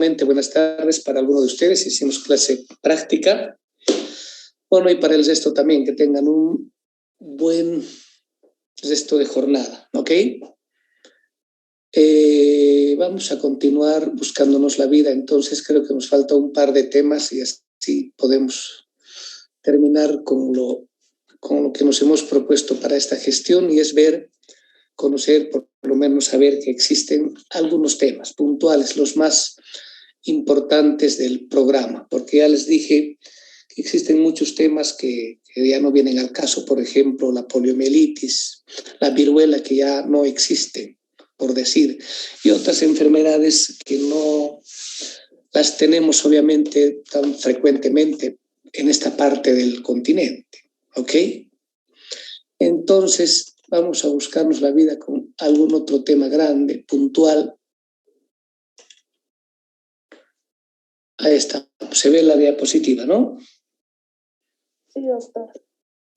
Buenas tardes para alguno de ustedes. Hicimos clase práctica. Bueno, y para el resto también, que tengan un buen resto de jornada, ¿ok? Vamos a continuar buscándonos la vida. Entonces creo que nos falta un par de temas y así podemos terminar con lo que nos hemos propuesto para esta gestión, y es ver, conocer, por lo menos saber que existen algunos temas puntuales, los más importantes del programa, porque ya les dije que existen muchos temas que ya no vienen al caso. Por ejemplo, la poliomielitis, la viruela, que ya no existen, por decir, y otras enfermedades que no las tenemos obviamente tan frecuentemente en esta parte del continente, ¿ok? Entonces vamos a buscarnos la vida con algún otro tema grande, puntual. Ahí está, se ve la diapositiva, ¿no? Sí, doctor.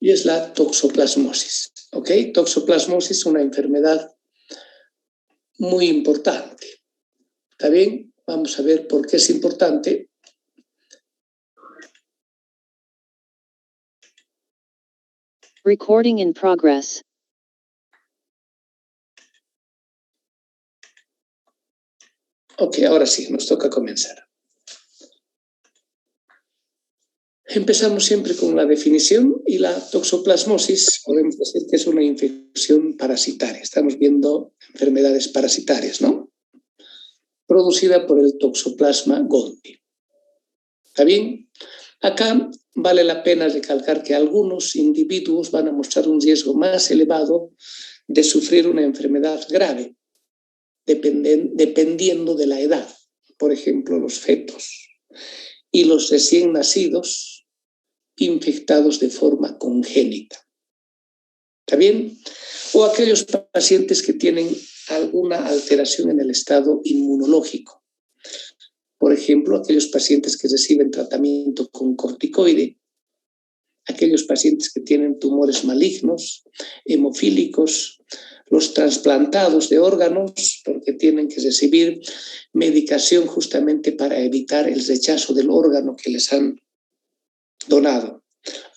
Y es la toxoplasmosis, ¿ok? Toxoplasmosis es una enfermedad muy importante, ¿está bien? Vamos a ver por qué es importante. Recording in progress. Ok, ahora sí, nos toca comenzar. Empezamos siempre con la definición, y la toxoplasmosis podemos decir que es una infección parasitaria. Estamos viendo enfermedades parasitarias, ¿no? Producida por el Toxoplasma gondii. ¿Está bien? Acá vale la pena recalcar que algunos individuos van a mostrar un riesgo más elevado de sufrir una enfermedad grave, dependiendo de la edad. Por ejemplo, los fetos y los recién nacidos infectados de forma congénita. ¿Está bien? O aquellos pacientes que tienen alguna alteración en el estado inmunológico. Por ejemplo, aquellos pacientes que reciben tratamiento con corticoide, aquellos pacientes que tienen tumores malignos, hemofílicos, los trasplantados de órganos, porque tienen que recibir medicación justamente para evitar el rechazo del órgano que les han donado.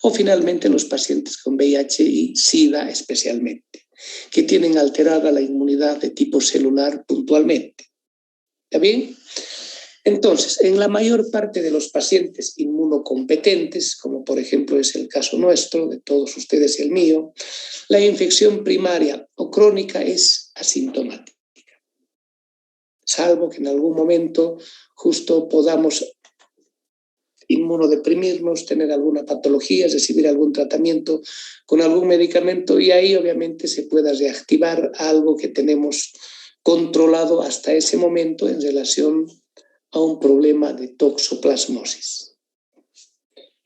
O finalmente los pacientes con VIH y SIDA especialmente, que tienen alterada la inmunidad de tipo celular puntualmente. ¿Está bien? Entonces, en la mayor parte de los pacientes inmunocompetentes, como por ejemplo es el caso nuestro, de todos ustedes y el mío, la infección primaria o crónica es asintomática, salvo que en algún momento justo podamos inmunodeprimirnos, tener alguna patología, recibir algún tratamiento con algún medicamento, y ahí obviamente se pueda reactivar algo que tenemos controlado hasta ese momento en relación a un problema de toxoplasmosis.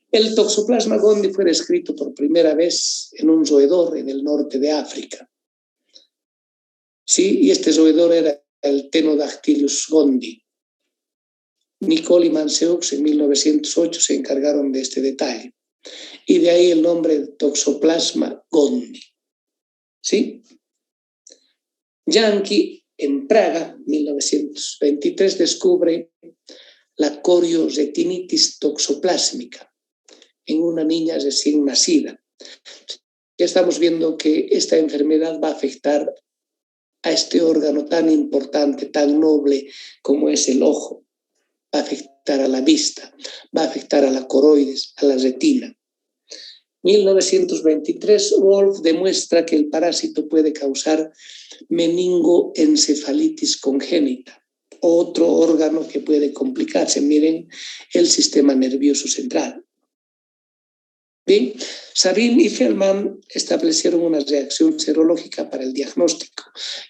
El Toxoplasma gondii fue descrito por primera vez en un roedor en el norte de África. Sí, y este roedor era el Tenodactylus gondii. Nicole y Manseux en 1908 se encargaron de este detalle, y de ahí el nombre de Toxoplasma gondii. ¿Sí? Yankee, en Praga, 1923, descubre la corioretinitis toxoplásmica en una niña recién nacida. Ya estamos viendo que esta enfermedad va a afectar a este órgano tan importante, tan noble como es el ojo. Va a afectar a la vista, va a afectar a la coroides, a la retina. 1923, Wolf demuestra que el parásito puede causar meningoencefalitis congénita, otro órgano que puede complicarse. Miren, el sistema nervioso central. Bien, Sabin y Feldman establecieron una reacción serológica para el diagnóstico,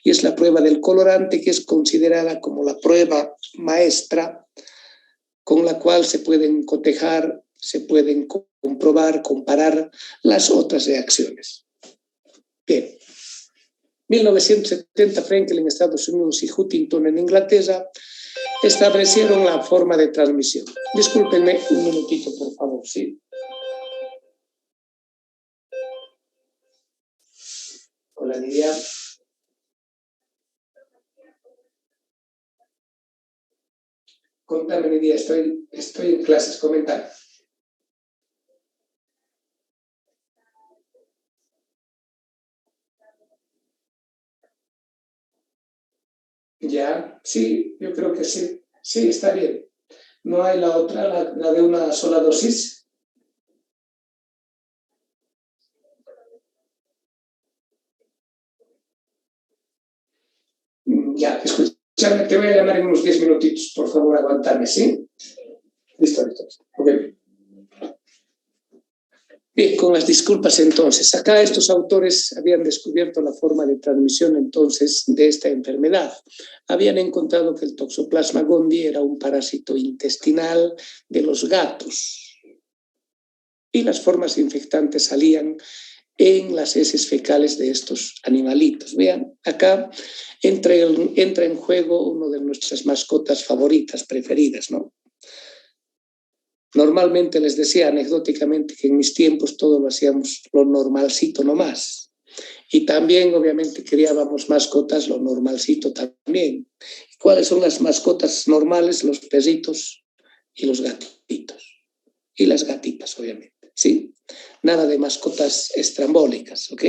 y es la prueba del colorante, que es considerada como la prueba maestra con la cual se pueden cotejar, se pueden comprobar, comparar las otras reacciones. Bien. 1970, Frenkel en Estados Unidos y Huntington en Inglaterra establecieron la forma de transmisión. Discúlpenme un minutito, por favor, ¿sí? Hola, Lidia. Contame, Lidia, estoy en clases, comentame. Ya, sí, yo creo que sí. Sí, está bien. ¿No hay la otra, la de una sola dosis? Ya, escúchame, te voy a llamar en unos 10 minutitos, por favor, aguantame, ¿sí? Listo, listo. Ok. Bien, con las disculpas entonces. Acá estos autores habían descubierto la forma de transmisión entonces de esta enfermedad. Habían encontrado que el Toxoplasma gondii era un parásito intestinal de los gatos y las formas infectantes salían en las heces fecales de estos animalitos. Vean, acá entra en juego una de nuestras mascotas favoritas, preferidas, ¿no? Normalmente les decía anecdóticamente que en mis tiempos todo lo hacíamos lo normalcito nomás. Y también, obviamente, criábamos mascotas lo normalcito también. ¿Cuáles son las mascotas normales? Los perritos y los gatitos. Y las gatitas, obviamente, ¿sí? Nada de mascotas estrambólicas, ¿ok?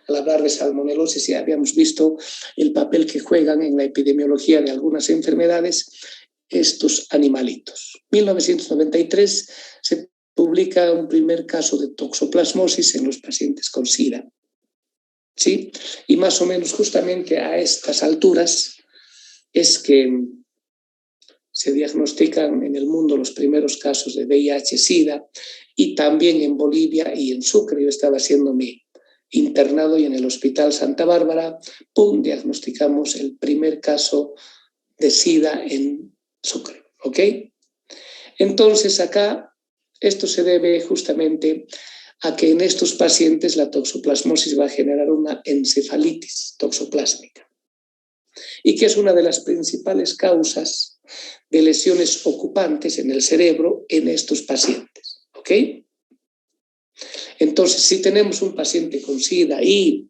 Al hablar de salmonelosis ya habíamos visto el papel que juegan en la epidemiología de algunas enfermedades estos animalitos. En 1993 se publica un primer caso de toxoplasmosis en los pacientes con SIDA. ¿Sí? Y más o menos justamente a estas alturas es que se diagnostican en el mundo los primeros casos de VIH-Sida y también en Bolivia y en Sucre. Yo estaba haciéndome internado y en el Hospital Santa Bárbara, ¡pum!, diagnosticamos el primer caso de SIDA en Sucre, ¿ok? Entonces acá esto se debe justamente a que en estos pacientes la toxoplasmosis va a generar una encefalitis toxoplásmica y que es una de las principales causas de lesiones ocupantes en el cerebro en estos pacientes, ¿ok? Entonces, si tenemos un paciente con SIDA y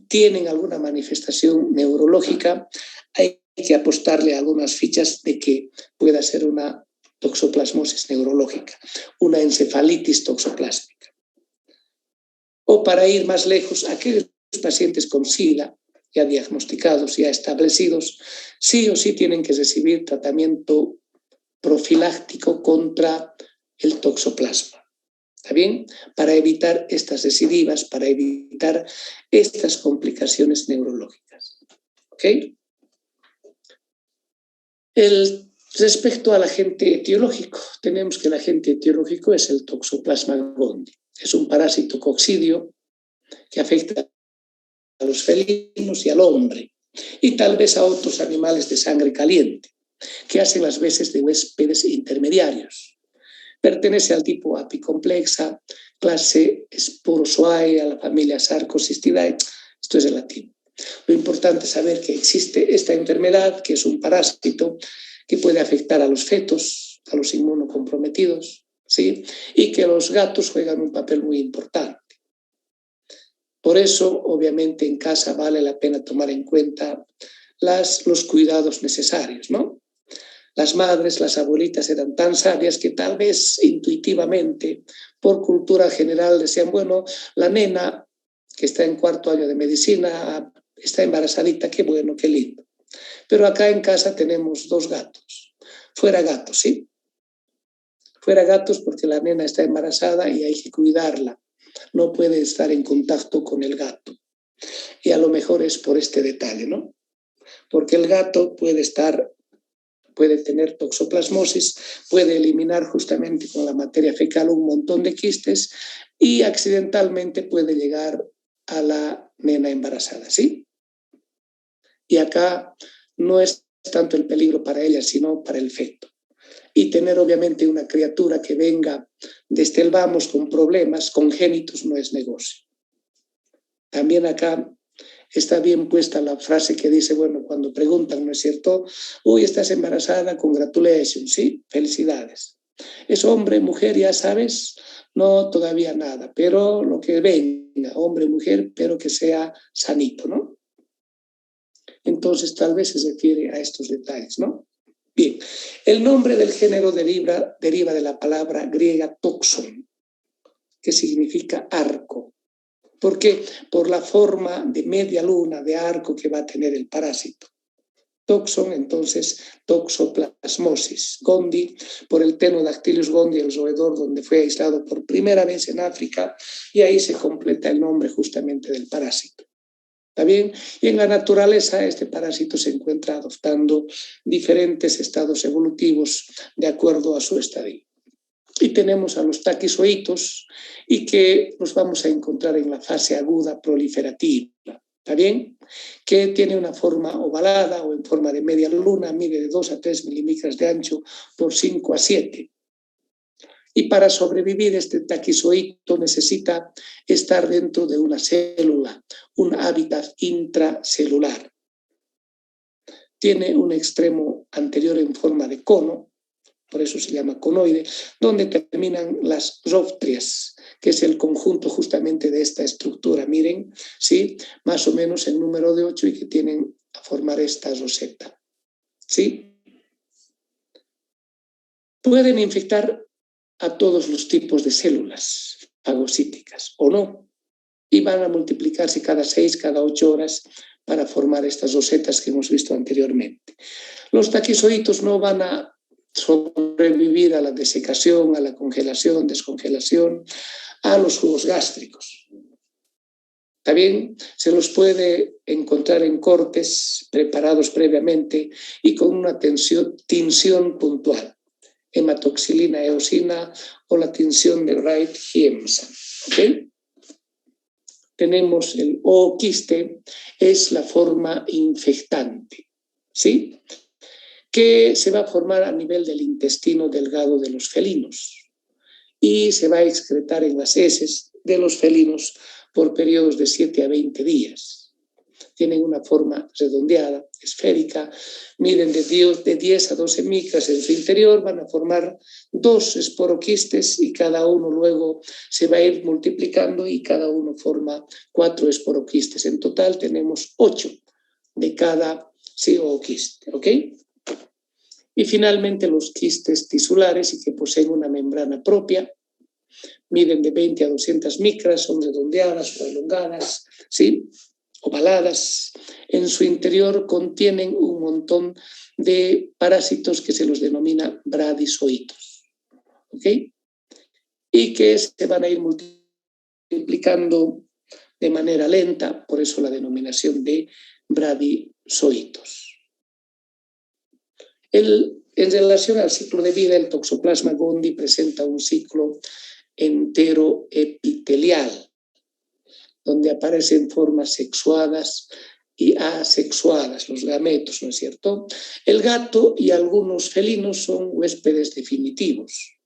tienen alguna manifestación neurológica, hay que apostarle a algunas fichas de que pueda ser una toxoplasmosis neurológica, una encefalitis toxoplásmica. O para ir más lejos, aquellos pacientes con SIDA ya diagnosticados, ya establecidos, sí o sí tienen que recibir tratamiento profiláctico contra el toxoplasma. ¿Está bien? Para evitar estas recidivas, para evitar estas complicaciones neurológicas. ¿Ok? Respecto al agente etiológico, tenemos que el agente etiológico es el Toxoplasma gondii. Es un parásito coccidio que afecta a los felinos y al hombre, y tal vez a otros animales de sangre caliente, que hacen las veces de huéspedes intermediarios. Pertenece al tipo apicomplexa, clase Sporozoae, a la familia Sarcosistidae. Esto es el latín. Lo importante es saber que existe esta enfermedad, que es un parásito que puede afectar a los fetos, a los inmunocomprometidos, ¿sí? Y que los gatos juegan un papel muy importante. Por eso, obviamente, en casa vale la pena tomar en cuenta los cuidados necesarios, ¿no? Las madres, las abuelitas eran tan sabias que tal vez intuitivamente, por cultura general, decían, bueno, la nena que está en 4º año de medicina está embarazadita, qué bueno, qué lindo. Pero acá en casa tenemos 2 gatos. Fuera gatos, ¿sí? Fuera gatos porque la nena está embarazada y hay que cuidarla. No puede estar en contacto con el gato. Y a lo mejor es por este detalle, ¿no? Porque el gato puede tener toxoplasmosis, puede eliminar justamente con la materia fecal un montón de quistes y accidentalmente puede llegar a la nena embarazada, ¿sí? Y acá no es tanto el peligro para ella, sino para el feto. Y tener obviamente una criatura que venga desde el vamos con problemas congénitos no es negocio. También acá está bien puesta la frase que dice, bueno, cuando preguntan, ¿no es cierto? Uy, estás embarazada, congratulations, ¿sí? Felicidades. ¿Es hombre, mujer, ya sabes? No, todavía nada, pero lo que venga, hombre, mujer, pero que sea sanito, ¿no? Entonces tal vez se refiere a estos detalles, ¿no? Bien, el nombre del género deriva de la palabra griega toxon, que significa arco. ¿Por qué? Por la forma de media luna, de arco que va a tener el parásito. Toxon, entonces, toxoplasmosis. Gondi, por el Ptenodactylus gondi, el roedor donde fue aislado por primera vez en África, y ahí se completa el nombre justamente del parásito. ¿Está bien? Y en la naturaleza este parásito se encuentra adoptando diferentes estados evolutivos de acuerdo a su estadio. Y tenemos a los taquizoitos y que los vamos a encontrar en la fase aguda proliferativa. ¿Está bien? Que tiene una forma ovalada o en forma de media luna, mide de 2 a 3 milímetros de ancho por 5 a 7. Y para sobrevivir este taquizoito necesita estar dentro de una célula, un hábitat intracelular. Tiene un extremo anterior en forma de cono, por eso se llama conoide, donde terminan las róftrias, que es el conjunto justamente de esta estructura. Miren, ¿sí? Más o menos el número de 8 y que tienen a formar esta roseta. ¿Sí? Pueden infectar a todos los tipos de células fagocíticas o no, y van a multiplicarse cada 6, cada 8 horas para formar estas rosetas que hemos visto anteriormente. Los taquizoitos no van a sobrevivir a la desecación, a la congelación, descongelación, a los jugos gástricos. ¿Está bien? Se los puede encontrar en cortes preparados previamente y con una tinción puntual, hematoxilina eosina o la tinción de Wright-Giemsa. ¿Okay? Tenemos el ooquiste, es la forma infectante, ¿sí? Que se va a formar a nivel del intestino delgado de los felinos y se va a excretar en las heces de los felinos por periodos de 7 a 20 días. Tienen una forma redondeada, esférica, miden de 10 a 12 micras en su interior, van a formar 2 esporoquistes y cada uno luego se va a ir multiplicando y cada uno forma 4 esporoquistes. En total tenemos 8 de cada ooquiste, ¿ok? Y finalmente los quistes tisulares y que poseen una membrana propia, miden de 20 a 200 micras, son redondeadas o elongadas, ¿sí? Ovaladas. En su interior contienen un montón de parásitos que se los denomina bradizoitos, ¿ok? Y que se van a ir multiplicando de manera lenta, por eso la denominación de bradizoitos. En relación al ciclo de vida, el Toxoplasma gondii presenta un ciclo entero epitelial, donde aparecen formas sexuadas y asexuadas, los gametos, ¿no es cierto? El gato y algunos felinos son huéspedes definitivos.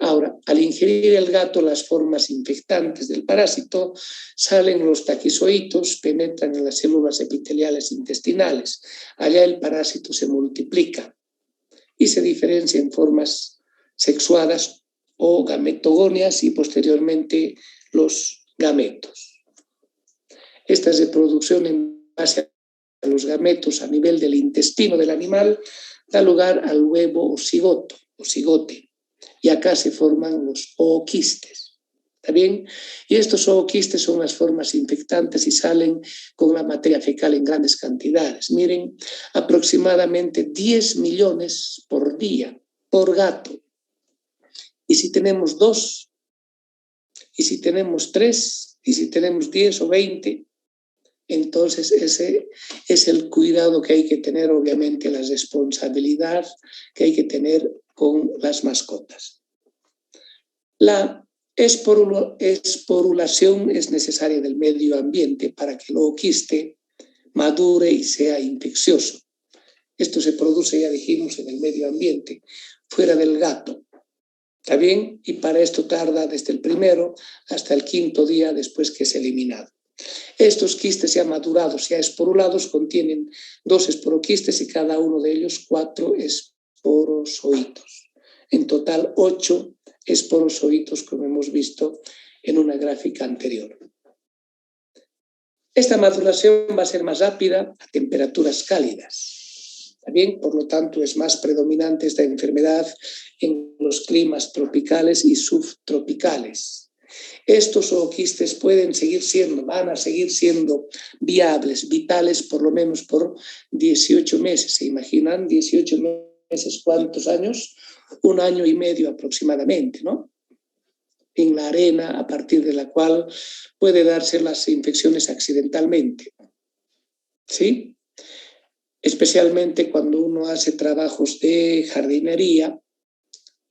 Ahora, al ingerir el gato las formas infectantes del parásito, salen los taquizoitos, penetran en las células epiteliales intestinales. Allá el parásito se multiplica y se diferencia en formas sexuadas o gametogonias y posteriormente los gametos. Esta reproducción en base a los gametos a nivel del intestino del animal da lugar al huevo o cigote. Y acá se forman los ooquistes. ¿Está bien? Y estos ooquistes son las formas infectantes y salen con la materia fecal en grandes cantidades. Miren, aproximadamente 10 millones por día, por gato. Y si tenemos 2, y si tenemos 3, y si tenemos 10 o 20, entonces ese es el cuidado que hay que tener, obviamente la responsabilidad que hay que tener con las mascotas. La esporulación es necesaria del medio ambiente para que el ooquiste madure y sea infeccioso. Esto se produce, ya dijimos, en el medio ambiente, fuera del gato. ¿Está bien? Y para esto tarda desde el primero hasta el 5º día después que es eliminado. Estos quistes ya madurados, ya esporulados, contienen 2 esporoquistes y cada uno de ellos 4 esporozoitos. En total 8 esporozoitos, como hemos visto en una gráfica anterior. Esta maduración va a ser más rápida a temperaturas cálidas. ¿Está bien? Por lo tanto, es más predominante esta enfermedad en los climas tropicales y subtropicales. Estos ooquistes van a seguir siendo viables, vitales por lo menos por 18 meses. ¿Se imaginan 18 meses? ¿Cuántos años? 1 año y medio aproximadamente, ¿no? En la arena, a partir de la cual puede darse las infecciones accidentalmente. ¿Sí? Especialmente cuando uno hace trabajos de jardinería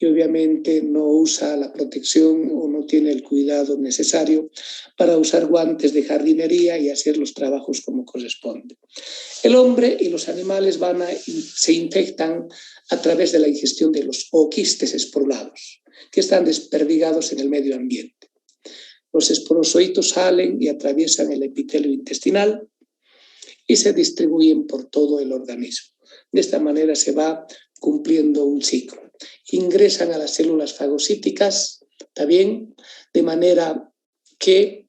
y obviamente no usa la protección o no tiene el cuidado necesario para usar guantes de jardinería y hacer los trabajos como corresponde. El hombre y los animales se infectan a través de la ingestión de los ooquistes esporulados, que están desperdigados en el medio ambiente. Los esporozoitos salen y atraviesan el epitelio intestinal y se distribuyen por todo el organismo. De esta manera se va cumpliendo un ciclo. Ingresan a las células fagocíticas, ¿está bien? De manera que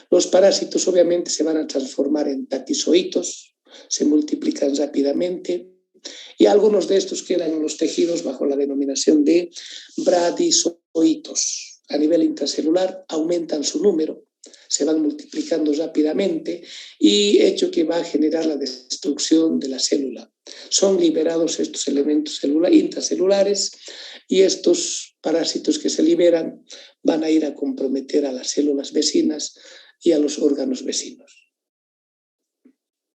los parásitos obviamente se van a transformar en taquizoitos, se multiplican rápidamente y algunos de estos quedan en los tejidos bajo la denominación de bradizoitos. A nivel intracelular aumentan su número, se van multiplicando rápidamente y hecho que va a generar la destrucción de la célula. Son liberados estos elementos intracelulares y estos parásitos que se liberan van a ir a comprometer a las células vecinas y a los órganos vecinos.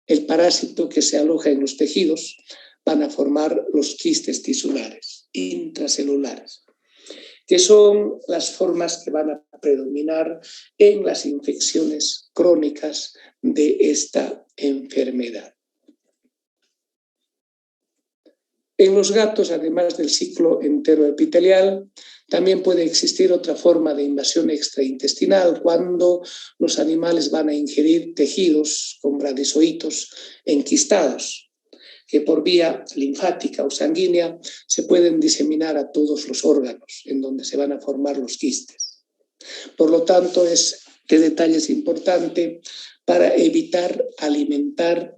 El parásito que se aloja en los tejidos van a formar los quistes tisulares, intracelulares, que son las formas que van a predominar en las infecciones crónicas de esta enfermedad. En los gatos, además del ciclo enteroepitelial, también puede existir otra forma de invasión extraintestinal cuando los animales van a ingerir tejidos con bradizoitos enquistados, que por vía linfática o sanguínea se pueden diseminar a todos los órganos en donde se van a formar los quistes. Por lo tanto, este detalle es importante para evitar alimentar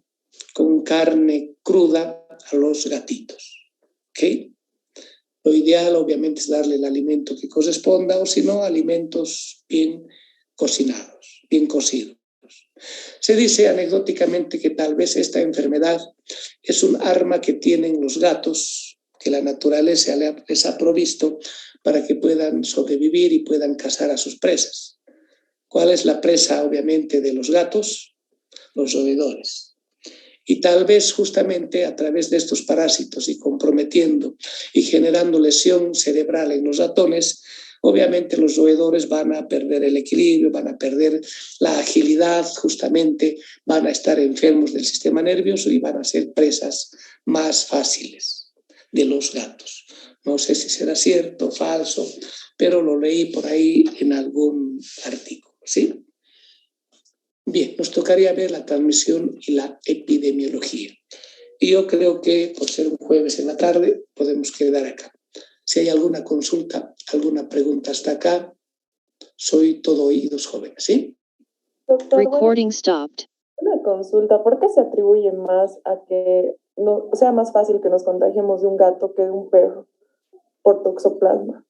con carne cruda a los gatitos. ¿Okay? Lo ideal, obviamente, es darle el alimento que corresponda o, si no, alimentos bien cocinados, bien cocidos. Se dice anecdóticamente que tal vez esta enfermedad es un arma que tienen los gatos, que la naturaleza les ha provisto para que puedan sobrevivir y puedan cazar a sus presas. ¿Cuál es la presa, obviamente, de los gatos? Los roedores. Y tal vez justamente a través de estos parásitos y comprometiendo y generando lesión cerebral en los ratones, obviamente los roedores van a perder el equilibrio, van a perder la agilidad, justamente van a estar enfermos del sistema nervioso y van a ser presas más fáciles de los gatos. No sé si será cierto o falso, pero lo leí por ahí en algún artículo, ¿sí? Bien, nos tocaría ver la transmisión y la epidemiología. Y yo creo que por ser un jueves en la tarde podemos quedar acá. Si hay alguna consulta, alguna pregunta hasta acá, soy todo oídos, jóvenes, ¿sí? Doctor, Recording stopped. Una consulta, ¿por qué se atribuye más a que no sea más fácil que nos contagiemos de un gato que de un perro por toxoplasma?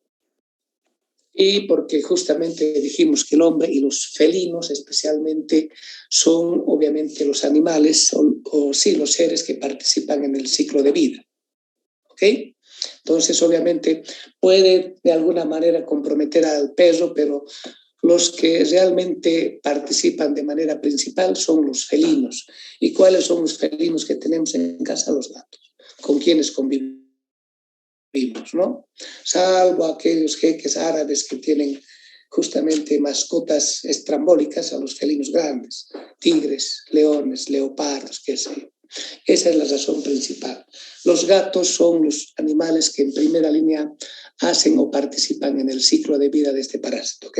Y porque justamente dijimos que el hombre y los felinos especialmente son obviamente los animales o sí, los seres que participan en el ciclo de vida. ¿Ok? Entonces obviamente puede de alguna manera comprometer al perro, pero los que realmente participan de manera principal son los felinos. ¿Y cuáles son los felinos que tenemos en casa? Los gatos, con quienes convivimos, ¿no? Salvo aquellos jeques árabes que tienen justamente mascotas estrambólicas a los felinos grandes, tigres, leones, leopardos, qué sé yo. Esa es la razón principal. Los gatos son los animales que en primera línea hacen o participan en el ciclo de vida de este parásito, ¿ok?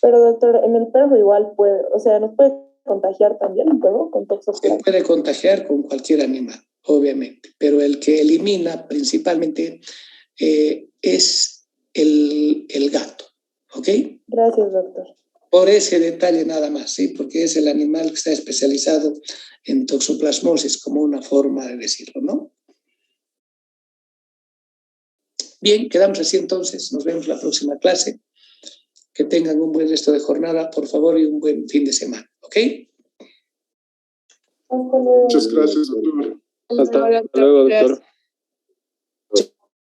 Pero doctor, en el perro igual puede, o sea, ¿nos puede contagiar también el perro con Se toxoplasma? puede contagiar con cualquier animal, obviamente, pero el que elimina principalmente es el gato, ¿ok? Gracias, doctor. Por ese detalle nada más, ¿sí? Porque es el animal que está especializado en toxoplasmosis, como una forma de decirlo, ¿no? Bien, quedamos así entonces. Nos vemos la próxima clase. Que tengan un buen resto de jornada, por favor, y un buen fin de semana, ¿ok? Hasta luego. Muchas gracias, doctor. Hasta luego, doctor.